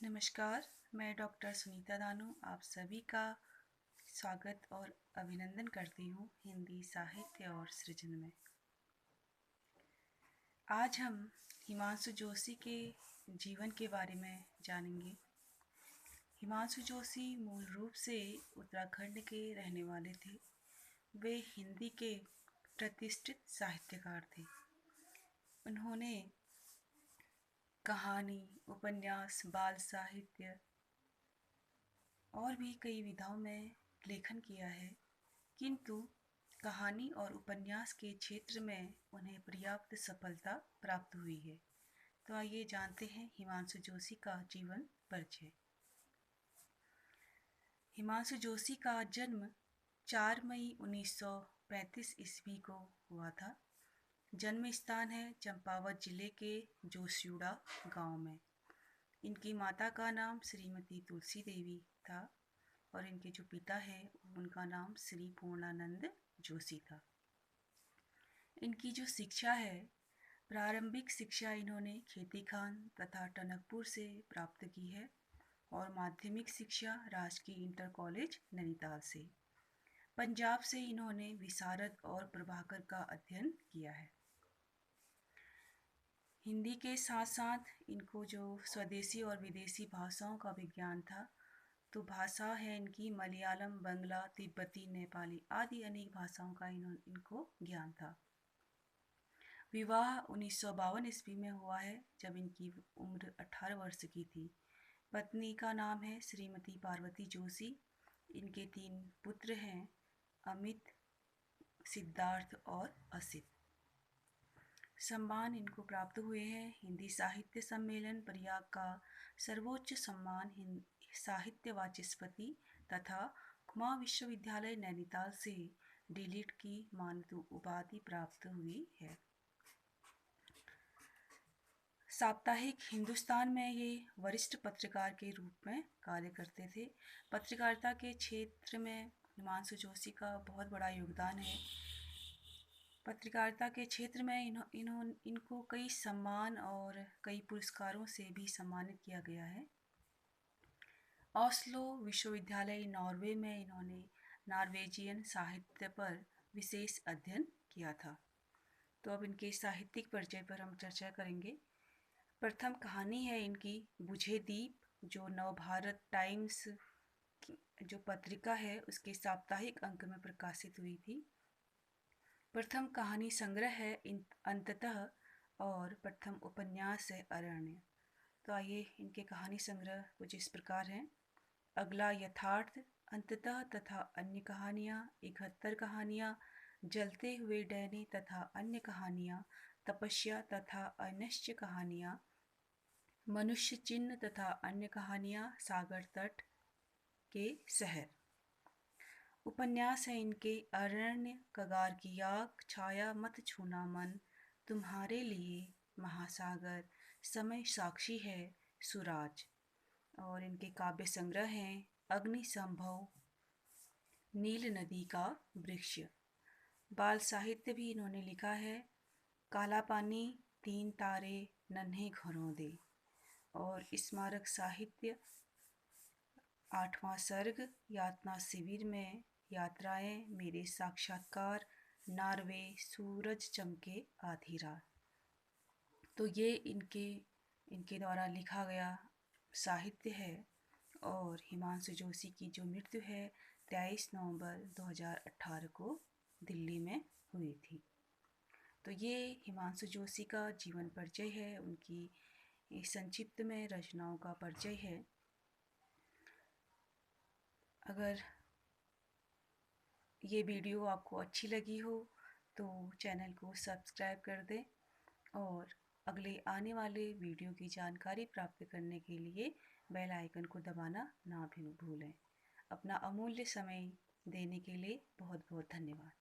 नमस्कार, मैं डॉक्टर सुनीता दानू आप सभी का स्वागत और अभिनंदन करती हूँ हिंदी साहित्य और सृजन में। आज हम हिमांशु जोशी के जीवन के बारे में जानेंगे। हिमांशु जोशी मूल रूप से उत्तराखंड के रहने वाले थे। वे हिंदी के प्रतिष्ठित साहित्यकार थे। उन्होंने कहानी, उपन्यास, बाल साहित्य और भी कई विधाओं में लेखन किया है, किंतु कहानी और उपन्यास के क्षेत्र में उन्हें पर्याप्त सफलता प्राप्त हुई है। तो आइए जानते हैं हिमांशु जोशी का जीवन परिचय। हिमांशु जोशी का जन्म 4 मई 1935 ईस्वी को हुआ था। जन्म स्थान है चंपावत जिले के जोशियाड़ा गांव में। इनकी माता का नाम श्रीमती तुलसी देवी था और इनके जो पिता है उनका नाम श्री पूर्णानंद जोशी था। इनकी जो शिक्षा है, प्रारंभिक शिक्षा इन्होंने खेती खान तथा टनकपुर से प्राप्त की है और माध्यमिक शिक्षा राजकीय इंटर कॉलेज नैनीताल से। पंजाब से इन्होंने विशारद और प्रभाकर का अध्ययन किया है। हिंदी के साथ साथ इनको जो स्वदेशी और विदेशी भाषाओं का विज्ञान था, तो भाषा है इनकी मलयालम, बंगला, तिब्बती, नेपाली आदि अनेक भाषाओं का इनको ज्ञान था। विवाह 1952 ईस्वी में हुआ है, जब इनकी उम्र 18 वर्ष की थी। पत्नी का नाम है श्रीमती पार्वती जोशी। इनके 3 पुत्र हैं, अमित, सिद्धार्थ और असित। सम्मान इनको प्राप्त हुए हैं हिंदी साहित्य सम्मेलन प्रयाग का सर्वोच्च सम्मान साहित्य वाचस्पति तथा कुमा विश्वविद्यालय नैनीताल से डीलिट की मानद उपाधि प्राप्त हुई है। साप्ताहिक हिंदुस्तान में ये वरिष्ठ पत्रकार के रूप में कार्य करते थे। पत्रकारिता के क्षेत्र में हिमांशु जोशी का बहुत बड़ा योगदान है। पत्रकारिता के क्षेत्र में इनको कई सम्मान और कई पुरस्कारों से भी सम्मानित किया गया है। ऑस्लो विश्वविद्यालय नॉर्वे में इन्होंने नॉर्वेजियन साहित्य पर विशेष अध्ययन किया था। तो अब इनके साहित्यिक परिचय पर हम चर्चा करेंगे। प्रथम कहानी है इनकी बुझे दीप, जो नवभारत टाइम्स जो पत्रिका है उसके साप्ताहिक अंक में प्रकाशित हुई थी। प्रथम कहानी संग्रह है अंततः और प्रथम उपन्यास है अरण्य। तो आइए इनके कहानी संग्रह कुछ इस प्रकार हैं। अगला यथार्थ, अंततः तथा अन्य कहानियाँ, 71 कहानियाँ, जलते हुए डैनी तथा अन्य कहानियाँ, तपस्या तथा अनिश्चय कहानियाँ, मनुष्य चिन्ह तथा अन्य कहानियाँ, सागर तट के शहर। उपन्यास है इनके अरण्य, कगार की आग, छाया, मत छूना मन, तुम्हारे लिए, महासागर, समय साक्षी है, सुराज। और इनके काव्य संग्रह हैं अग्नि संभव, नील नदी का वृक्ष। बाल साहित्य भी इन्होंने लिखा है काला पानी, 3 तारे, नन्हे घरों दे। और स्मारक साहित्य 8वां सर्ग, यातना शिविर में यात्राएं, मेरे साक्षात्कार, नार्वे, सूरज चमके आधी रात। तो ये इनके द्वारा लिखा गया साहित्य है। और हिमांशु जोशी की जो मृत्यु है 23 नवंबर 2018 को दिल्ली में हुई थी। तो ये हिमांशु जोशी का जीवन परिचय है, उनकी संक्षिप्त में रचनाओं का परिचय है। अगर ये वीडियो आपको अच्छी लगी हो तो चैनल को सब्सक्राइब कर दें और अगले आने वाले वीडियो की जानकारी प्राप्त करने के लिए बेल आइकन को दबाना ना भी भूलें। अपना अमूल्य समय देने के लिए बहुत बहुत धन्यवाद।